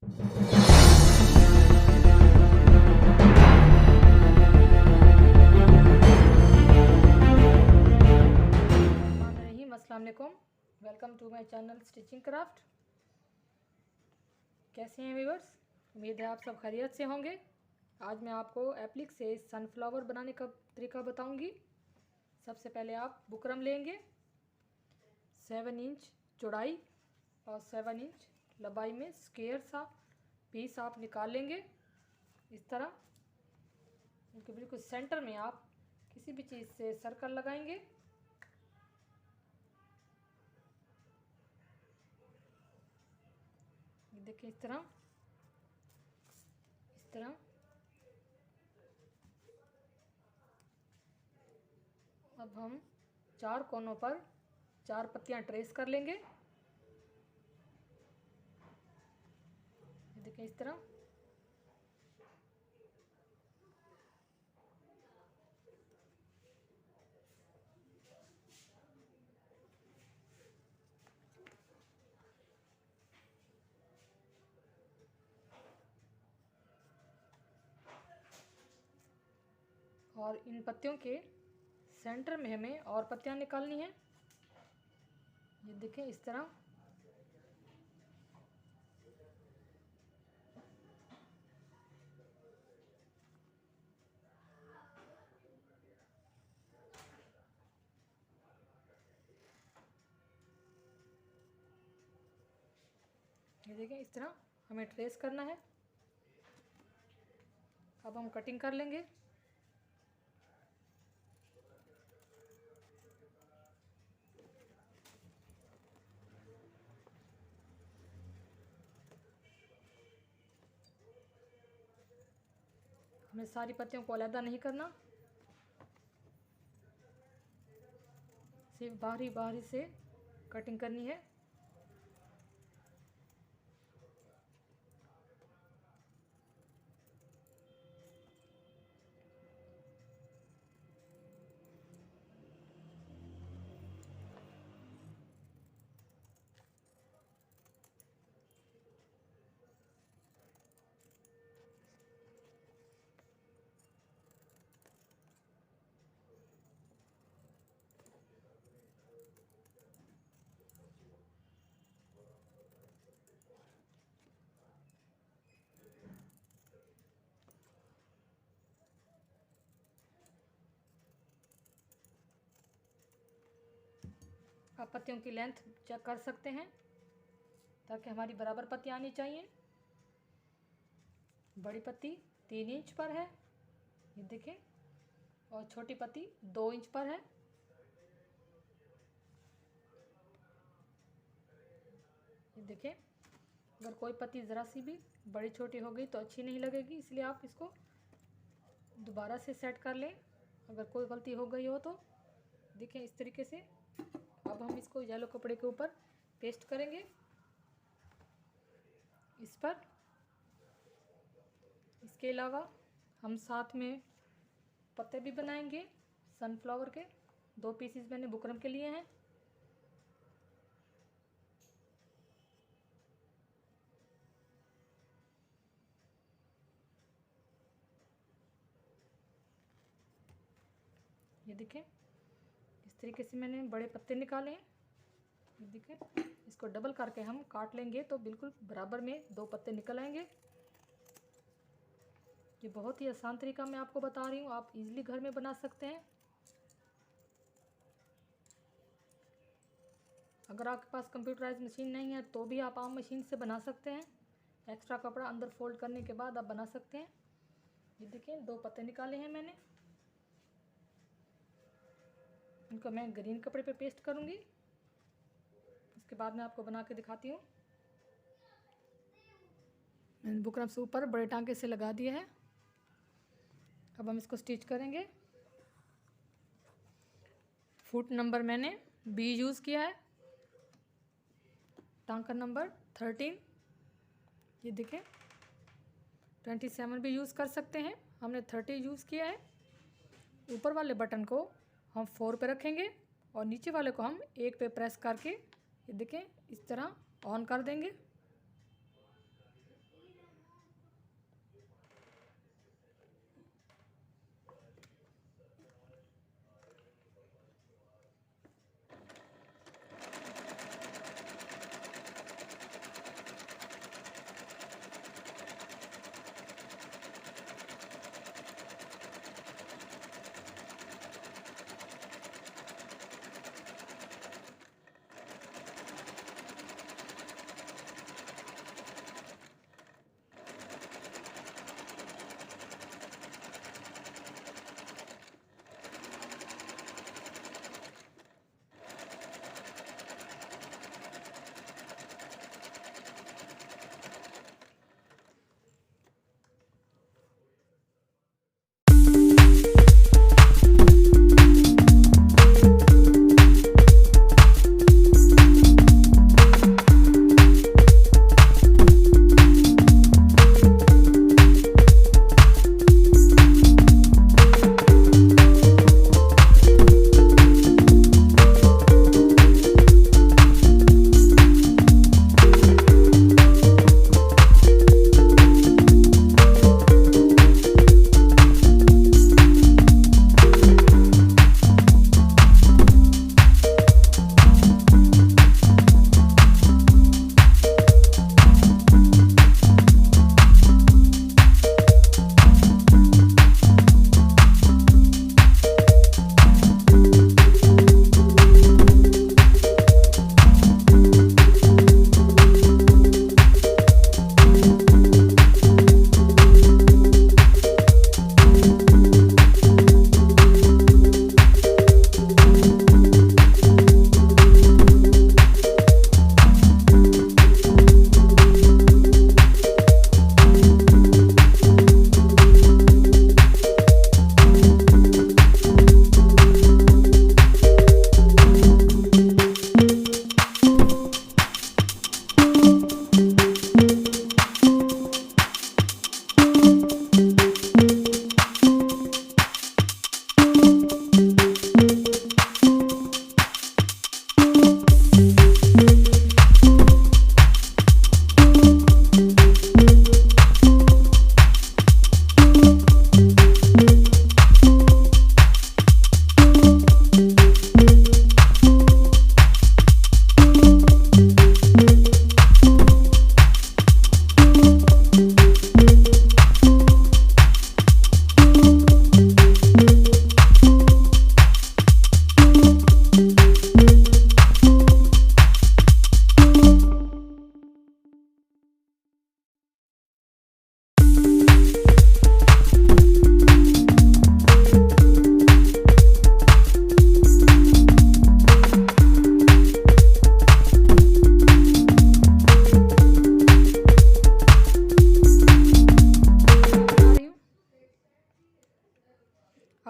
अस्सलाम वालेकुम, welcome to my channel stitching craft. कैसे हैं व्यूअर्स? उम्मीद है आप सब खैरियत से होंगे। आज मैं आपको एप्लिक से सनफ्लावर बनाने का तरीका बताऊंगी। सबसे पहले आप बुकरम लेंगे, 7 इंच चौड़ाई और 7 इंच लंबाई में स्क्वायर सा पीस आप निकाल लेंगे। इस तरह उनके बिल्कुल सेंटर में आप किसी भी चीज़ से सर्कल लगाएंगे। देखिए इस तरह अब हम 4 कोनों पर 4 पत्तियां ट्रेस कर लेंगे। देखिए इस तरह और इन पत्तियों के सेंटर में हमें और पत्तियां निकालनी है। ये देखें इस तरह ये देखें इस तरह हमें ट्रेस करना है। अब हम कटिंग कर लेंगे। हमें सारी पत्तियों को अलग नहीं करना, सिर्फ बाहरी बाहरी से कटिंग करनी है। आप पत्तियों की लेंथ चेक कर सकते हैं ताकि हमारी बराबर पत्तियां आनी चाहिए। बड़ी पत्ती 3 इंच पर है, ये देखें, और छोटी पत्ती 2 इंच पर है। ये देखें, अगर कोई पत्ती ज़रा सी भी बड़ी छोटी हो गई तो अच्छी नहीं लगेगी, इसलिए आप इसको दोबारा से सेट कर लें अगर कोई गलती हो गई हो तो। देखें इस तरीके से। अब हम इसको येलो कपड़े के ऊपर पेस्ट करेंगे इस पर। इसके अलावा हम साथ में पत्ते भी बनाएंगे सनफ्लावर के। 2 पीसेस मैंने बुकरम के लिए हैं। ये देखें इस तरीके से मैंने बड़े पत्ते निकाले हैं। ये देखें, इसको डबल करके हम काट लेंगे तो बिल्कुल बराबर में 2 पत्ते निकल आएंगे। ये बहुत ही आसान तरीका मैं आपको बता रही हूँ, आप इजीली घर में बना सकते हैं। अगर आपके पास कंप्यूटराइज मशीन नहीं है तो भी आप आम मशीन से बना सकते हैं। एक्स्ट्रा कपड़ा अंदर फोल्ड करने के बाद आप बना सकते हैं। ये देखिए 2 पत्ते निकाले हैं मैंने। इनको मैं ग्रीन कपड़े पे पेस्ट करूँगी, उसके बाद मैं आपको बना के दिखाती हूँ। मैंने बुकरम से ऊपर बड़े टांके से लगा दिया है। अब हम इसको स्टिच करेंगे। फुट नंबर मैंने 20 यूज़ किया है, टांका नंबर 13। ये देखें 27 भी यूज़ कर सकते हैं, हमने 30 यूज़ किया है। ऊपर वाले बटन को हम 4 पे रखेंगे और नीचे वाले को हम 1 पे प्रेस करके ये देखें इस तरह ऑन कर देंगे।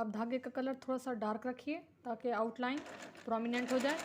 आप धागे का कलर थोड़ा सा डार्क रखिए ताकि आउटलाइन प्रोमिनेंट हो जाए।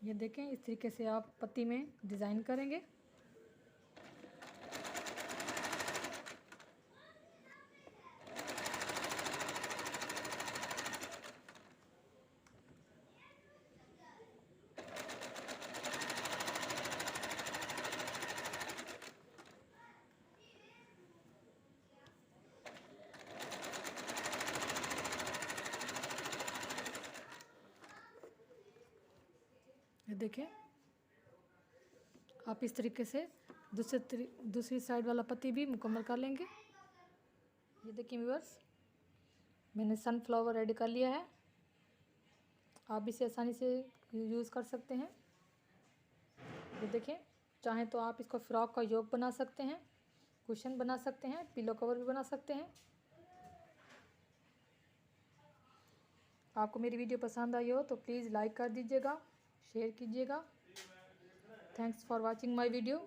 ये देखें, इस तरीके से आप पत्ती में डिज़ाइन करेंगे। ये देखिए, आप इस तरीके से दूसरी साइड वाला पत्ती भी मुकम्मल कर लेंगे। ये देखिए व्यूअर्स, मैंने सनफ्लावर रेडी कर लिया है। आप इसे आसानी से यूज़ कर सकते हैं। ये देखिए, चाहें तो आप इसको फ्रॉक का योक बना सकते हैं, कुशन बना सकते हैं, पिलो कवर भी बना सकते हैं। आपको मेरी वीडियो पसंद आई हो तो प्लीज़ लाइक कर दीजिएगा, शेयर कीजिएगा। Thanks for watching my video.